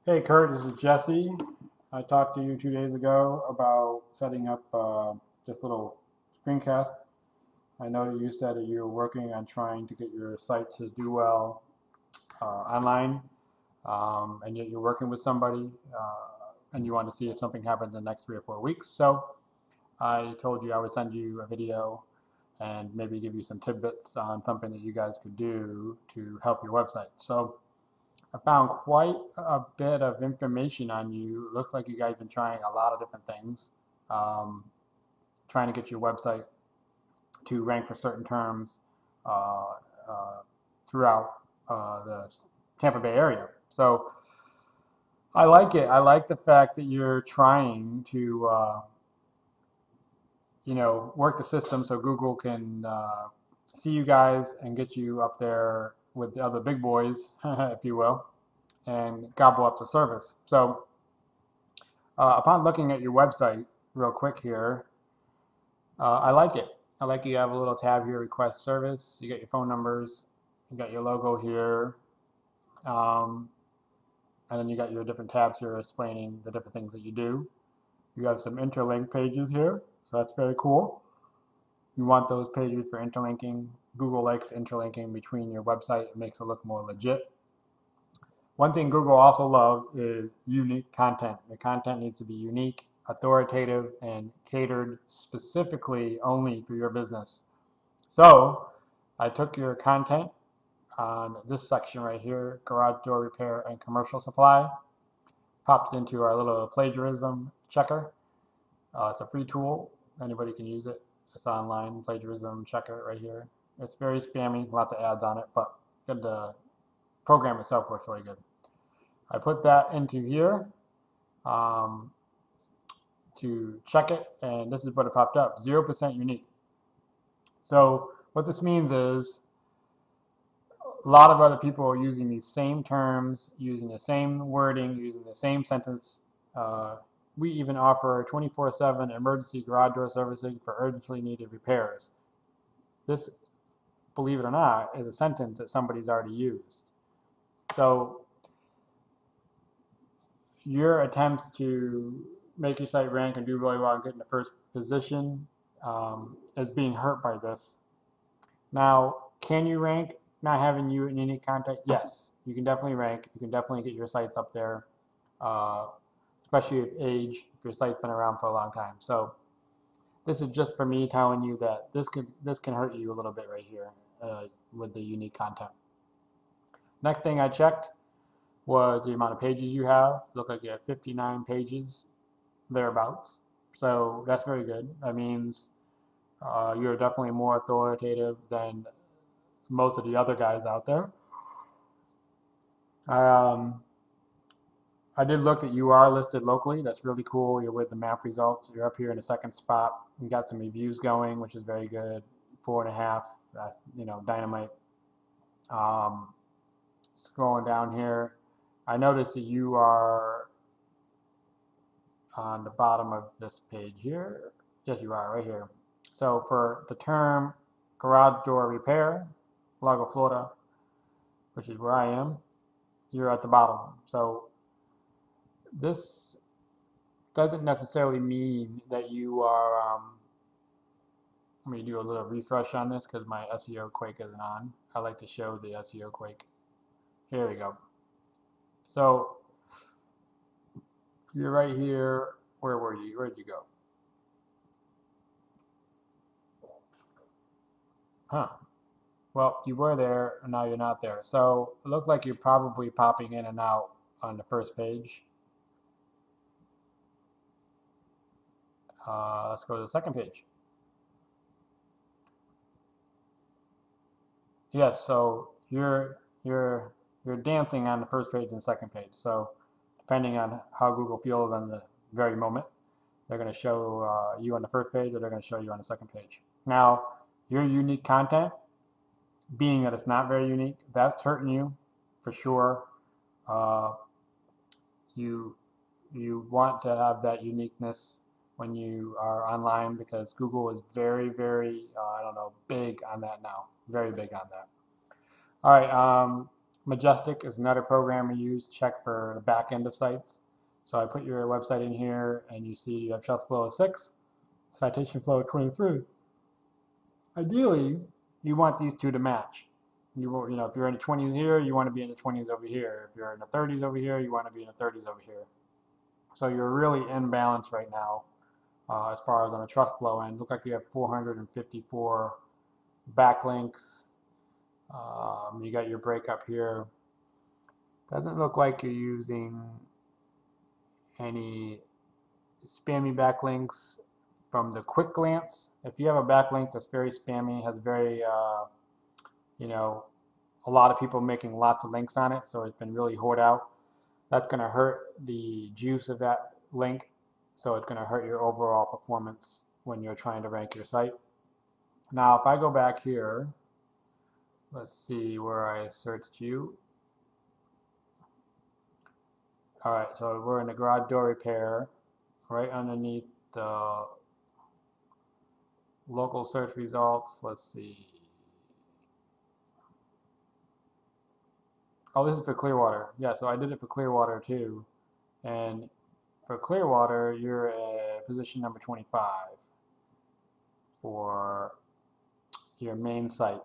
Hey Kurt, this is Jesse. I talked to you 2 days ago about setting up this little screencast. I know you said that you were working on trying to get your site to do well online, and yet you're working with somebody, and you want to see if something happens in the next 3 or 4 weeks. So I told you I would send you a video and maybe give you some tidbits on something that you guys could do to help your website. So I found quite a bit of information on you. It looks like you guys have been trying a lot of different things, um, trying to get your website to rank for certain terms uh, uh, throughout the Tampa Bay area. So I like it. I like the fact that you're trying to, work the system so Google can see you guys and get you up there with the other big boys, if you will, and gobble up the service. So upon looking at your website real quick here, I like it. I like you have a little tab here, request service. You got your phone numbers, you got your logo here, um, and then you got your different tabs here explaining the different things that you do. You have some interlink pages here, so that's very cool. You want those pages for interlinking. Google likes interlinking between your website. It makes it look more legit. One thing Google also loves is unique content. The content needs to be unique, authoritative, and catered specifically only for your business. So I took your content on this section right here, garage door repair and commercial supply, popped it into our little plagiarism checker. It's a free tool. Anybody can use it. It's online, plagiarism checker right here. It's very spammy, lots of ads on it, but good. The program itself works really good. I put that into here um, to check it, and this is what it popped up, 0% unique. So what this means is a lot of other people are using these same terms, using the same wording, using the same sentence. Uh, we even offer 24/7 emergency garage door servicing for urgently needed repairs. This, believe it or not, is a sentence that somebody's already used. So your attempts to make your site rank and do really well and get in the first position is being hurt by this. Now, can you rank not having you in any content? Yes, you can definitely rank. You can definitely get your sites up there, uh, especially if age, if your site's been around for a long time. So this is just for me telling you that this can hurt you a little bit right here with the unique content. Next thing I checked was the amount of pages you have. Look like you have 59 pages thereabouts. So that's very good. That means you're definitely more authoritative than most of the other guys out there. Um, I did look that you are listed locally. That's really cool. You're with the map results. You're up here in the second spot. You got some reviews going, which is very good. 4.5. That's dynamite. Um, Scrolling down here, I noticed that you are on the bottom of this page here. Yes, you are right here. So for the term garage door repair, Lago, Florida, which is where I am, you're at the bottom. So this doesn't necessarily mean that you are, let me do a little refresh on this because my SEO quake isn't on. I like to show the SEO quake. Here we go. So you're right here. Where were you? Where'd you go? Huh. Well, you were there, and now you're not there. So it looked like you're probably popping in and out on the first page. Let's go to the second page. Yes, so you're dancing on the first page and the second page. So depending on how Google feels on the very moment, they're going to show you on the first page or they're going to show you on the second page. Now, your unique content, being that it's not very unique, that's hurting you for sure. Uh, you you want to have that uniqueness when you are online because Google is very, very, I don't know, big on that now. Very big on that. All right. Majestic is another program we use to check for the back end of sites. So I put your website in here and you see you have trust flow of 6, citation flow of 23. Ideally, you want these two to match. If you're in the 20s here, you want to be in the 20s over here. If you're in the 30s over here, you want to be in the 30s over here. So you're really in balance right now as far as on the trust flow end. Look like you have 454 backlinks. You got your breakup here. Doesn't look like you're using any spammy backlinks from the quick glance. If you have a backlink that's very spammy, has very, a lot of people making lots of links on it, so it's been really hoard out, that's going to hurt the juice of that link. So it's going to hurt your overall performance when you're trying to rank your site. Now, if I go back here, let's see where I searched you. All right, so we're in the garage door repair, right underneath the local search results. Let's see. Oh, this is for Clearwater. Yeah, so I did it for Clearwater too. And for Clearwater, you're at position number 25 for your main site.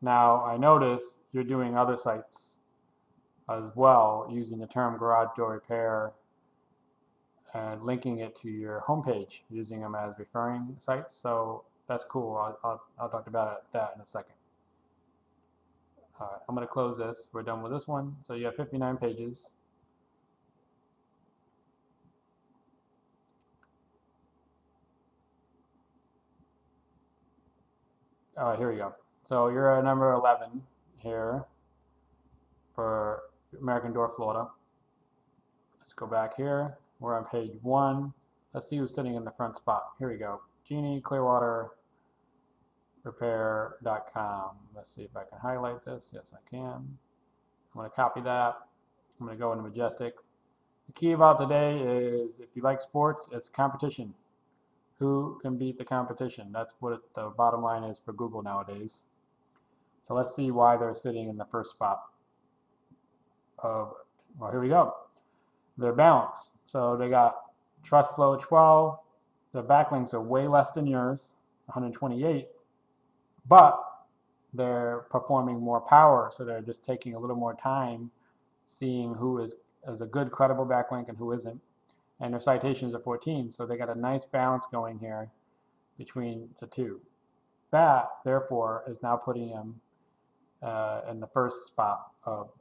Now, I notice you're doing other sites as well using the term garage door repair and linking it to your homepage, using them as referring sites. So that's cool. I'll talk about that in a second. All right, I'm going to close this. We're done with this one. So you have 59 pages. All right, here we go. So you're at number 11 here for American Door, Florida. Let's go back here. We're on page 1. Let's see who's sitting in the front spot. Here we go. Jeannie, Clearwater Repair.com. Let's see if I can highlight this. Yes, I can. I'm going to copy that. I'm going to go into Majestic. The key about today is if you like sports, it's competition. Who can beat the competition? That's what the bottom line is for Google nowadays. So let's see why they're sitting in the first spot. Well, here we go. They're balanced. So they got trust flow 12. The backlinks are way less than yours, 128. But they're performing more power, so they're just taking a little more time seeing who is a good credible backlink and who isn't. And their citations are 14, so they got a nice balance going here between the two. That, therefore, is now putting them in the first spot of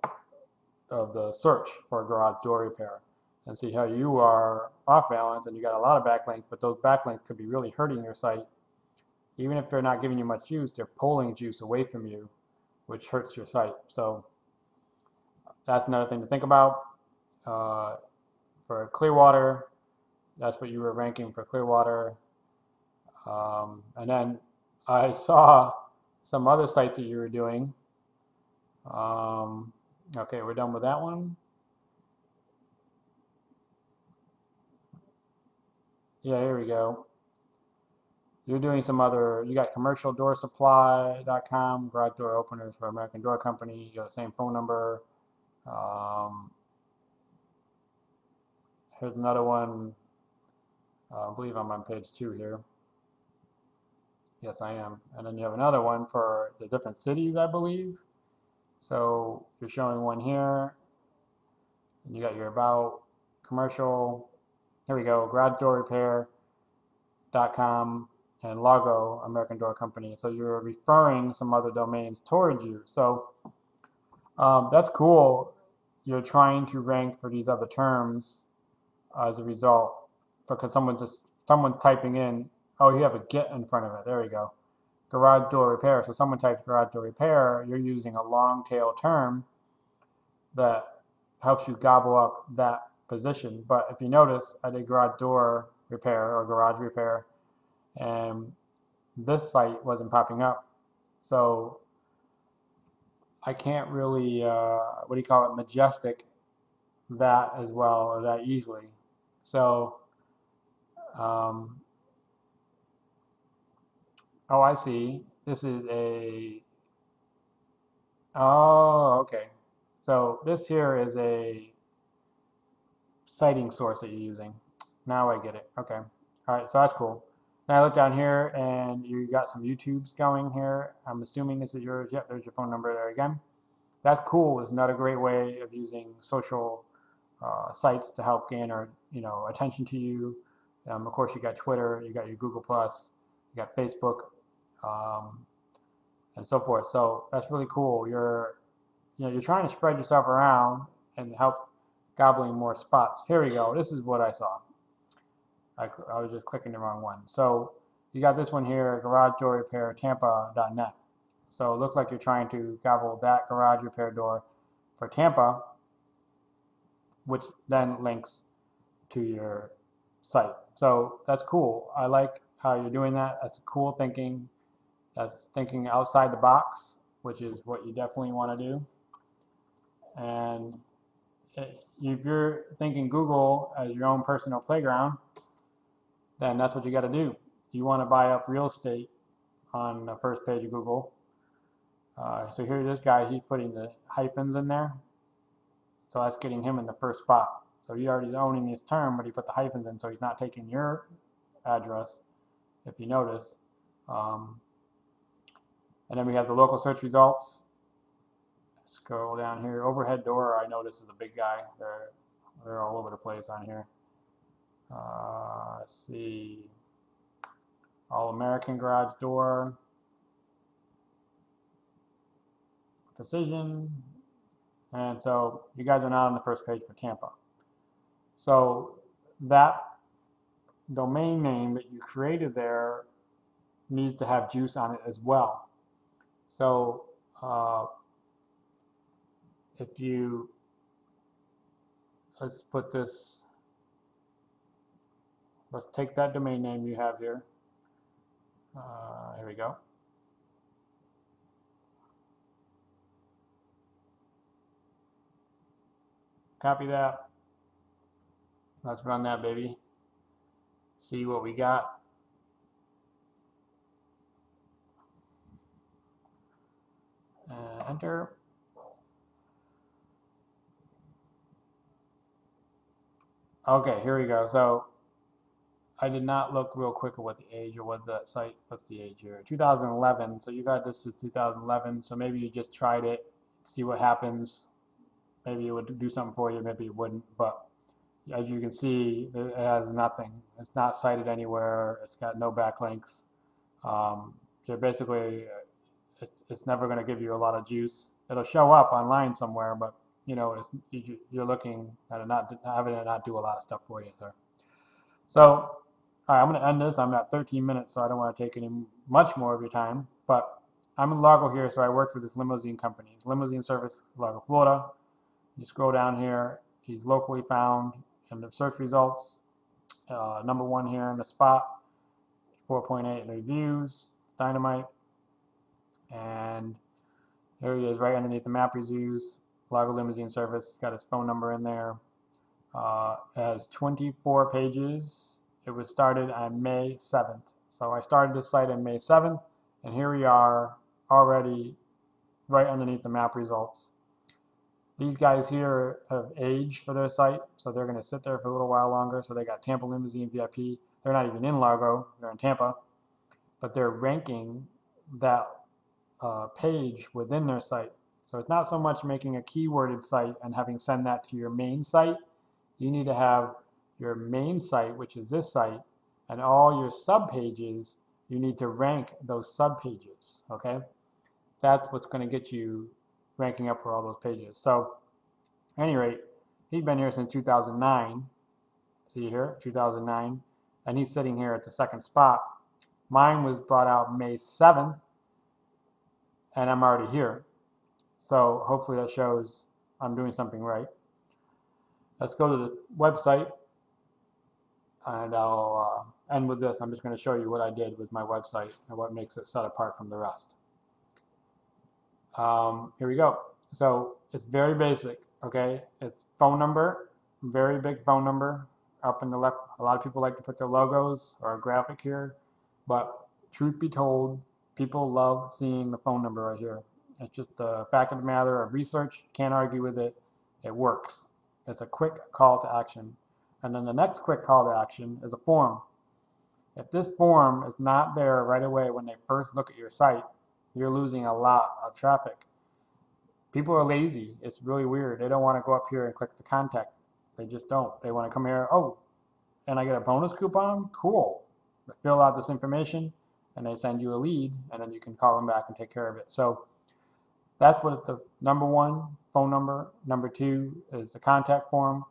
the search for a garage door repair. And see how you are off balance and you got a lot of backlinks, but those backlinks could be really hurting your site. Even if they're not giving you much juice, they're pulling juice away from you, which hurts your site. So that's another thing to think about. For Clearwater, that's what you were ranking for Clearwater. And then I saw some other sites that you were doing. Okay, we're done with that one. Yeah, here we go. You're doing some other, you got commercialdoorsupply.com, garage door openers for American Door Company. You got the same phone number. Here's another one. I believe I'm on page 2 here. Yes, I am. And then you have another one for the different cities, I believe. So you're showing one here. And you got your about, commercial. Here we go, garagedoorrepair.com and logo, American Door Company. So you're referring some other domains towards you. So that's cool. You're trying to rank for these other terms as a result. Because someone typing in, oh, you have a get in front of it. There we go. Garage door repair. So someone types garage door repair, you're using a long tail term that helps you gobble up that position. But if you notice, I did garage door repair or garage repair, and this site wasn't popping up. So I can't really, majestic that as well or that easily. So, oh, I see. This is oh, okay. So this here is a citing source that you're using. Now I get it. Okay. All right, so that's cool. Now I look down here and you got some YouTubes going here. I'm assuming this is yours. Yep, there's your phone number there again. That's cool. It's not a great way of using social sites to help gain or attention to you. Of course, you got Twitter, you got your Google Plus, you got Facebook, um, and so forth. So that's really cool. You're trying to spread yourself around and help gobbling more spots. Here we go. This is what I saw. I was just clicking the wrong one. So you got this one here, garage door repair Tampa.net. So it looks like you're trying to gobble that garage repair door for Tampa, which then links to your site. So that's cool. I like how you're doing that. That's cool thinking. That's thinking outside the box, which is what you definitely want to do. And if you're thinking Google as your own personal playground, then that's what you got to do. You want to buy up real estate on the first page of Google. So here's this guy, he's putting the hyphens in there. So that's getting him in the first spot. So he already is owning his term, but he put the hyphens in, so he's not taking your address, if you notice. And then we have the local search results. Scroll down here. Overhead door, I notice, is a big guy. They're all over the place on here. Let's see. All-American garage door. Precision. And so you guys are not on the first page for Tampa. So that domain name that you created there needs to have juice on it as well. So if you, let's put this, let's take that domain name you have here. Here we go. Copy that. Let's run that baby. See what we got. Enter. Okay, here we go. So I did not look real quick at what the age or what the site, what's the age here? 2011. So you got this since 2011. So maybe you just tried it, see what happens. Maybe it would do something for you, maybe it wouldn't. But as you can see, it has nothing. It's not cited anywhere. It's got no backlinks. You're basically, it's never going to give you a lot of juice. It'll show up online somewhere, but you're looking at it having it not do a lot of stuff for you, sir. So, all right, I'm going to end this. I'm at 13 minutes, so I don't want to take much more of your time. But I'm in Largo here, so I work for this limousine company. It's limousine service, Largo, Florida. You scroll down here. He's locally found in the search results. Number one here in the spot. 4.8 reviews. Dynamite. And here he is right underneath the map reviews. Largo Limousine Service. Got his phone number in there. It has 24 pages. It was started on May 7th. So I started this site on May 7th, and here we are already right underneath the map results. These guys here have age for their site, so they're going to sit there for a little while longer. So they got Tampa Limousine VIP. They're not even in Largo. They're in Tampa. But they're ranking that page within their site. So it's not so much making a keyworded site and having send that to your main site. You need to have your main site, which is this site, and all your sub pages, you need to rank those sub pages, okay? That's what's going to get you ranking up for all those pages. So at any rate, he's been here since 2009. See here, 2009, and he's sitting here at the second spot. Mine was brought out May 7th, and I'm already here. So hopefully that shows I'm doing something right. Let's go to the website, and I'll end with this. I'm just going to show you what I did with my website and what makes it set apart from the rest. Here we go. So it's very basic, okay? It's phone number, very big phone number up in the left. A lot of people like to put their logos or a graphic here, but truth be told, people love seeing the phone number right here. It's just the fact of the matter of research. Can't argue with it. It works. It's a quick call to action. And then the next quick call to action is a form. If this form is not there right away when they first look at your site, you're losing a lot of traffic. People are lazy. It's really weird. They don't want to go up here and click the contact. They just don't. They want to come here, oh, and I get a bonus coupon? Cool. Fill out this information, and they send you a lead, and then you can call them back and take care of it. So that's what the number one, phone number. Number two is the contact form.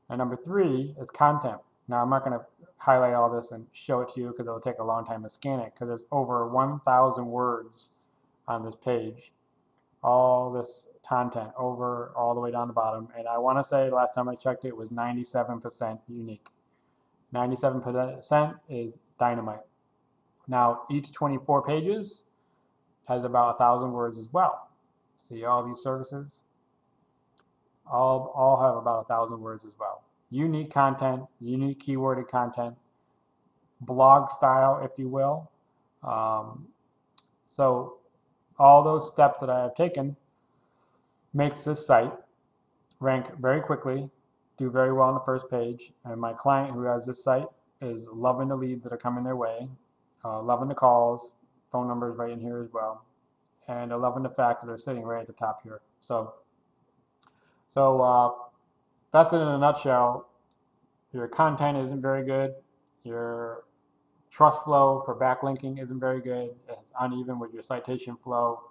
And number three is content. Now, I'm not going to highlight all this and show it to you because it'll take a long time to scan it because there's over 1,000 words on this page. All this content over all the way down the bottom. And I want to say last time I checked it was 97% unique. 97% is dynamite. Now, each 24 pages has about 1,000 words as well. See all these services? All have about 1,000 words as well. Unique content, unique keyworded content, blog style, if you will. So all those steps that I have taken makes this site rank very quickly, do very well on the first page, and my client who has this site is loving the leads that are coming their way, loving the calls, phone numbers right in here as well, and loving the fact that they're sitting right at the top here. So that's it in a nutshell. Your content isn't very good. Your trust flow for backlinking isn't very good. It's uneven with your citation flow.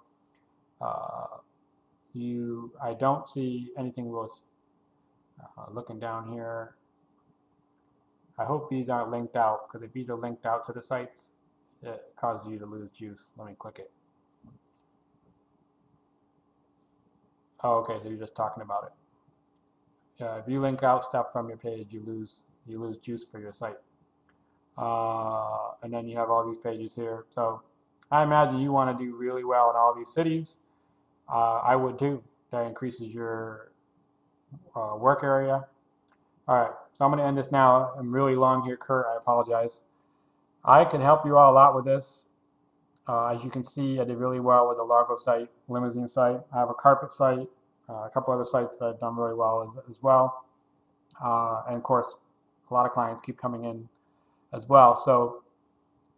I don't see anything worse. Looking down here, I hope these aren't linked out, because if these are linked out to the sites, it causes you to lose juice. Let me click it. Oh, okay, so you're just talking about it. If you link out stuff from your page, you lose juice for your site. And then you have all these pages here. So I imagine you want to do really well in all these cities. I would too. That increases your work area. All right, so I'm going to end this now. I'm really long here, Kurt. I apologize. I can help you all out with this. As you can see, I did really well with the Largo site, limousine site. I have a carpet site, a couple other sites that I've done really well as well. And of course, a lot of clients keep coming in as well. So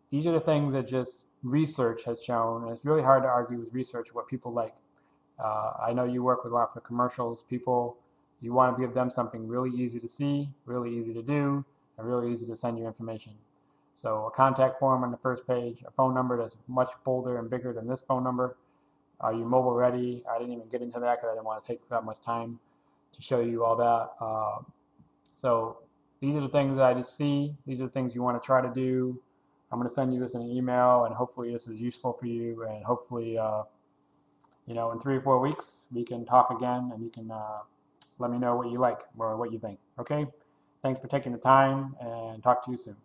these are the things that just research has shown, and it's really hard to argue with research what people like. I know you work with a lot of commercials. People, you want to give them something really easy to see, really easy to do, and really easy to send you information. So a contact form on the first page, a phone number that's much bolder and bigger than this phone number. Are you mobile ready? I didn't even get into that because I didn't want to take that much time to show you all that. So these are the things that I just see. These are the things you want to try to do. I'm going to send you this in an email, and hopefully this is useful for you. And hopefully, in 3 or 4 weeks, we can talk again, and you can let me know what you like or what you think. Okay? Thanks for taking the time, and talk to you soon.